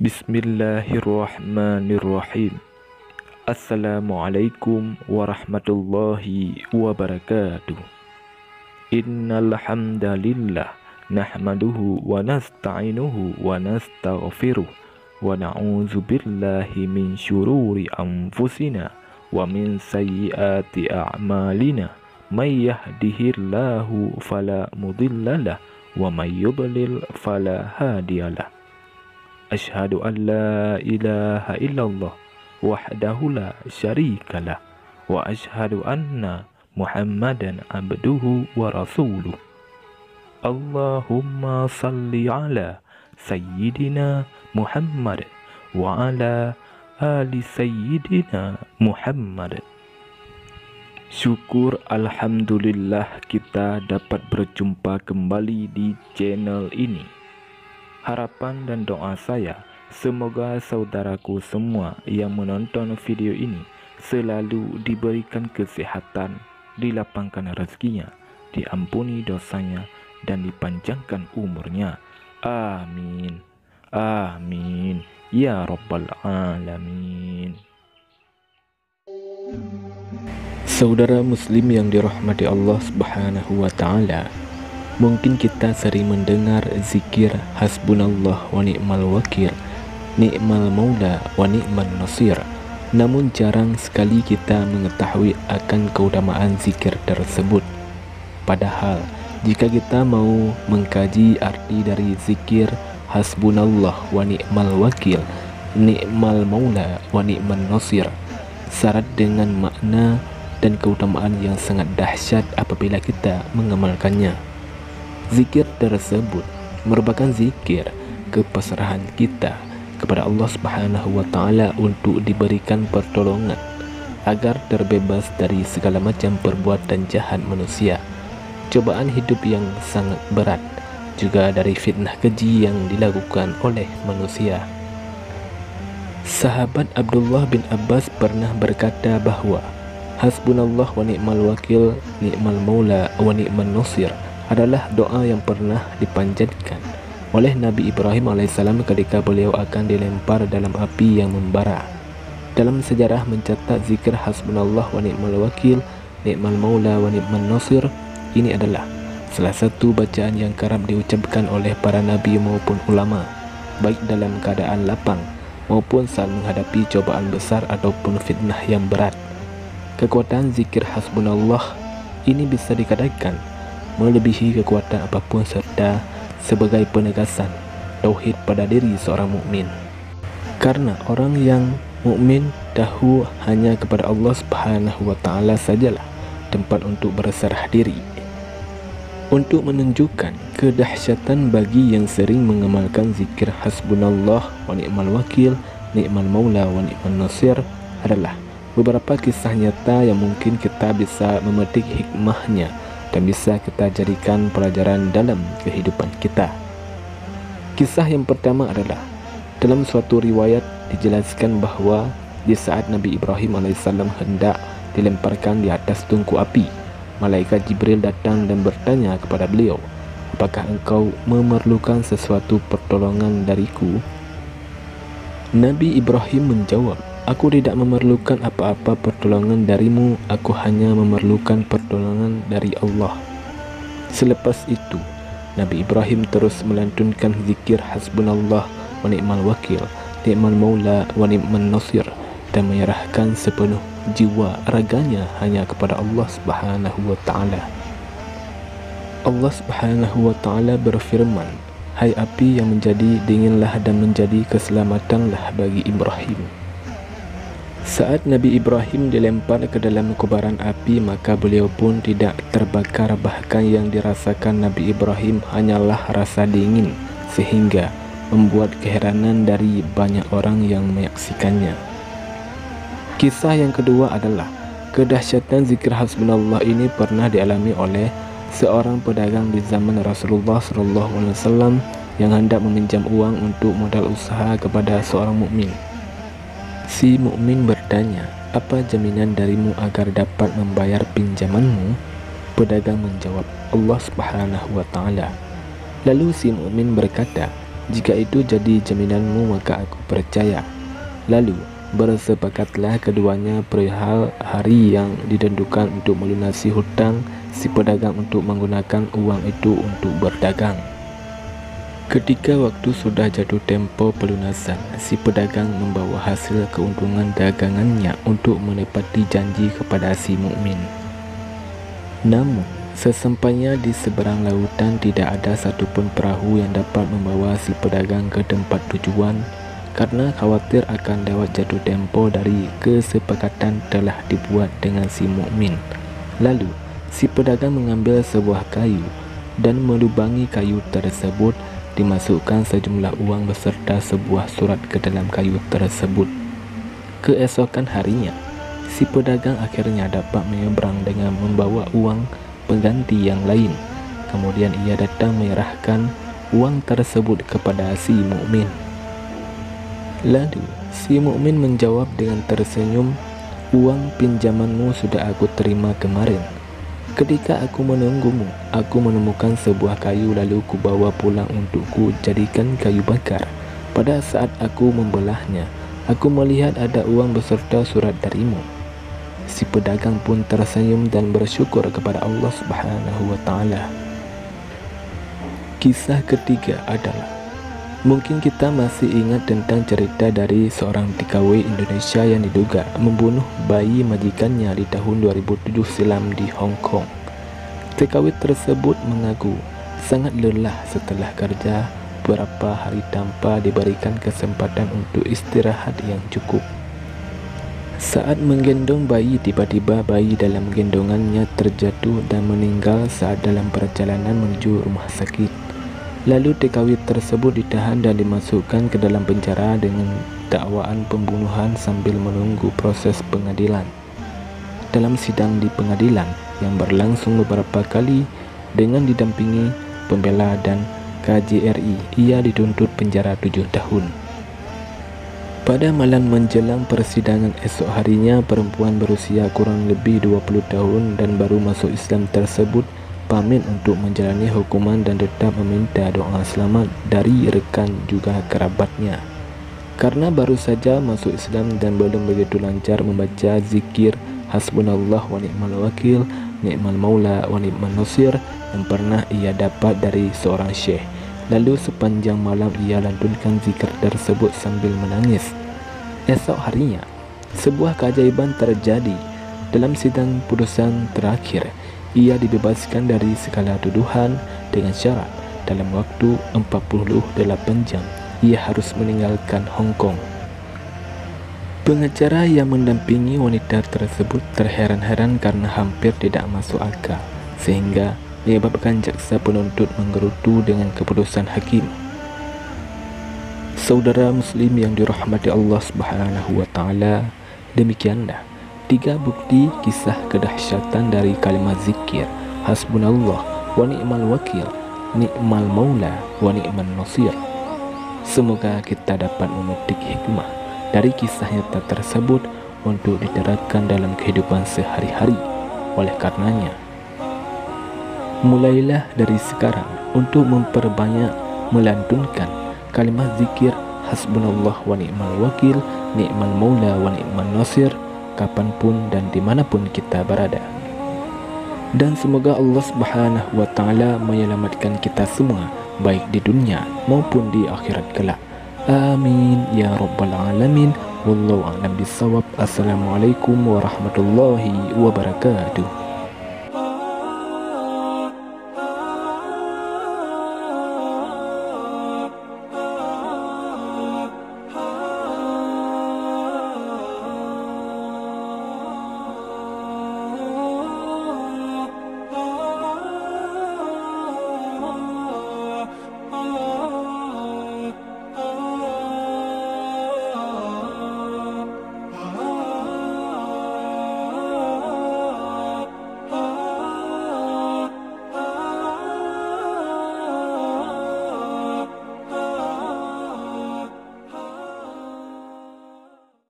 Bismillahirrahmanirrahim. Assalamualaikum warahmatullahi wabarakatuh. Innal hamdalillah nahmaduhu wa nasta'inuhu wa nastaghfiruh wa na'udzu billahi min syururi anfusina wa min sayyiati a'malina. May yahdihillahu fala mudhillalah wa may yudlil fala hadiyalah. Asyhadu an la ilaha illallah wahdahu la syarikalah wa asyhadu anna Muhammadan abduhu wa rasuluh. Allahumma salli ala sayyidina Muhammad wa ala ali sayyidina Muhammad. Syukur alhamdulillah kita dapat berjumpa kembali di channel ini. Harapan dan doa saya, semoga saudaraku semua yang menonton video ini selalu diberikan kesehatan, dilapangkan rezekinya, diampuni dosanya, dan dipanjangkan umurnya. Amin. Amin. Ya Rabbal Alamin. Saudara muslim yang dirahmati Allah Subhanahu wa Ta'ala, mungkin kita sering mendengar zikir hasbunallah wa ni'mal wakil, ni'mal maula wa ni'man nasir. Namun jarang sekali kita mengetahui akan keutamaan zikir tersebut. Padahal jika kita mau mengkaji arti dari zikir hasbunallah wa ni'mal wakil, ni'mal maula wa ni'man nasir, syarat dengan makna dan keutamaan yang sangat dahsyat apabila kita mengamalkannya. Zikir tersebut merupakan zikir kepasrahan kita kepada Allah Subhanahu wa Ta'ala untuk diberikan pertolongan agar terbebas dari segala macam perbuatan jahat manusia, cobaan hidup yang sangat berat, juga dari fitnah keji yang dilakukan oleh manusia. Sahabat Abdullah bin Abbas pernah berkata bahwa hasbunallah wa ni'mal wakil, ni'mal maula wa ni'man nasir adalah doa yang pernah dipanjatkan oleh Nabi Ibrahim alaihissalam ketika beliau akan dilempar dalam api yang membara. Dalam sejarah mencatat zikir hasbunallah wa ni'mal wakil, ni'mal maula wa ni'man nasir ini adalah salah satu bacaan yang kerap diucapkan oleh para nabi maupun ulama, baik dalam keadaan lapang maupun saat menghadapi cobaan besar ataupun fitnah yang berat. Kekuatan zikir hasbunallah ini bisa dikatakan melebihi kekuatan apapun serta sebagai penegasan tauhid pada diri seorang mukmin. Karena orang yang mukmin tahu hanya kepada Allah Subhanahu wa Ta'ala sajalah tempat untuk berserah diri. Untuk menunjukkan kedahsyatan bagi yang sering mengamalkan zikir hasbunallah wa ni'mal wakil, ni'mal maula wa ni'man nasir adalah beberapa kisah nyata yang mungkin kita bisa memetik hikmahnya dan bisa kita jadikan pelajaran dalam kehidupan kita. Kisah yang pertama adalah dalam suatu riwayat dijelaskan bahwa di saat Nabi Ibrahim alaihissalam hendak dilemparkan di atas tungku api, malaikat Jibril datang dan bertanya kepada beliau, apakah engkau memerlukan sesuatu pertolongan dariku? Nabi Ibrahim menjawab, aku tidak memerlukan apa-apa pertolongan darimu, aku hanya memerlukan pertolongan dari Allah. Selepas itu, Nabi Ibrahim terus melantunkan zikir hasbunallah wa ni'mal wakil, ni'mal maula wa ni'man nasir, dan menyerahkan sepenuh jiwa raganya hanya kepada Allah Subhanahu wa Ta'ala. Allah Subhanahu wa Ta'ala berfirman, hai api yang menjadi dinginlah dan menjadi keselamatanlah bagi Ibrahim. Saat Nabi Ibrahim dilempar ke dalam kobaran api, maka beliau pun tidak terbakar, bahkan yang dirasakan Nabi Ibrahim hanyalah rasa dingin, sehingga membuat keheranan dari banyak orang yang menyaksikannya. Kisah yang kedua adalah kedahsyatan zikir hasbunallah ini pernah dialami oleh seorang pedagang di zaman Rasulullah SAW yang hendak meminjam uang untuk modal usaha kepada seorang mukmin. Si mukmin bertanya, apa jaminan darimu agar dapat membayar pinjamanmu? Pedagang menjawab, Allah Subhanahu wa Ta'ala. Lalu si mukmin berkata, Jika itu jadi jaminanmu, maka aku percaya. Lalu bersepakatlah keduanya perihal hari yang ditentukan untuk melunasi hutang si pedagang untuk menggunakan uang itu untuk berdagang. Ketika waktu sudah jatuh tempo pelunasan, si pedagang membawa hasil keuntungan dagangannya untuk menepati janji kepada si mukmin. Namun, sesampainya di seberang lautan tidak ada satupun perahu yang dapat membawa si pedagang ke tempat tujuan karena khawatir akan lewat jatuh tempo dari kesepakatan telah dibuat dengan si mukmin. Lalu, si pedagang mengambil sebuah kayu dan melubangi kayu tersebut, dimasukkan sejumlah uang beserta sebuah surat ke dalam kayu tersebut. Keesokan harinya, si pedagang akhirnya dapat menyeberang dengan membawa uang pengganti yang lain. Kemudian ia datang menyerahkan uang tersebut kepada si mukmin. Lalu si mukmin menjawab dengan tersenyum, "Uang pinjamanmu sudah aku terima kemarin. Ketika aku menunggumu, aku menemukan sebuah kayu lalu kubawa pulang untuk ku jadikan kayu bakar. Pada saat aku membelahnya, aku melihat ada uang beserta surat darimu." Si pedagang pun tersenyum dan bersyukur kepada Allah Subhanahu wa Ta'ala. Kisah ketiga adalah, mungkin kita masih ingat tentang cerita dari seorang TKW Indonesia yang diduga membunuh bayi majikannya di tahun 2007 silam di Hong Kong. TKW tersebut mengaku sangat lelah setelah kerja beberapa hari tanpa diberikan kesempatan untuk istirahat yang cukup. Saat menggendong bayi, tiba-tiba bayi dalam gendongannya terjatuh dan meninggal saat dalam perjalanan menuju rumah sakit. Lalu TKW tersebut ditahan dan dimasukkan ke dalam penjara dengan dakwaan pembunuhan sambil menunggu proses pengadilan. Dalam sidang di pengadilan yang berlangsung beberapa kali dengan didampingi pembela dan KJRI, ia dituntut penjara 7 tahun. Pada malam menjelang persidangan esok harinya, perempuan berusia kurang lebih 20 tahun dan baru masuk Islam tersebut pamit untuk menjalani hukuman dan tetap meminta doa selamat dari rekan juga kerabatnya. Karena baru saja masuk Islam dan belum begitu lancar membaca zikir Hasbunallah wa ni'mal wakil, ni'mal maula wa ni'man nasir yang pernah ia dapat dari seorang syekh. Lalu sepanjang malam ia lantunkan zikir tersebut sambil menangis. Esok harinya, sebuah keajaiban terjadi. Dalam sidang putusan terakhir, ia dibebaskan dari segala tuduhan dengan syarat dalam waktu 48 jam ia harus meninggalkan Hong Kong. Pengacara yang mendampingi wanita tersebut terheran-heran karena hampir tidak masuk akal, sehingga menyebabkan jaksa penuntut menggerutu dengan keputusan hakim. Saudara muslim yang dirahmati Allah Subhanahu wa Ta'ala, demikianlah 3 bukti kisah kedahsyatan dari kalimat zikir Hasbunallah wa ni'mal wakil, ni'mal maula wa ni'man nasir. Semoga kita dapat memetik hikmah dari kisah nyata tersebut untuk diterapkan dalam kehidupan sehari-hari. Oleh karenanya, mulailah dari sekarang untuk memperbanyak melantunkan kalimat zikir Hasbunallah wa ni'mal wakil, ni'mal maula wa ni'man nasir kapanpun dan dimanapun kita berada. Dan semoga Allah Subhanahu wa Ta'ala menyelamatkan kita semua, baik di dunia maupun di akhirat kelak. Amin ya rabbal alamin. Wallahu a'lam bissawab. Assalamualaikum warahmatullahi wabarakatuh.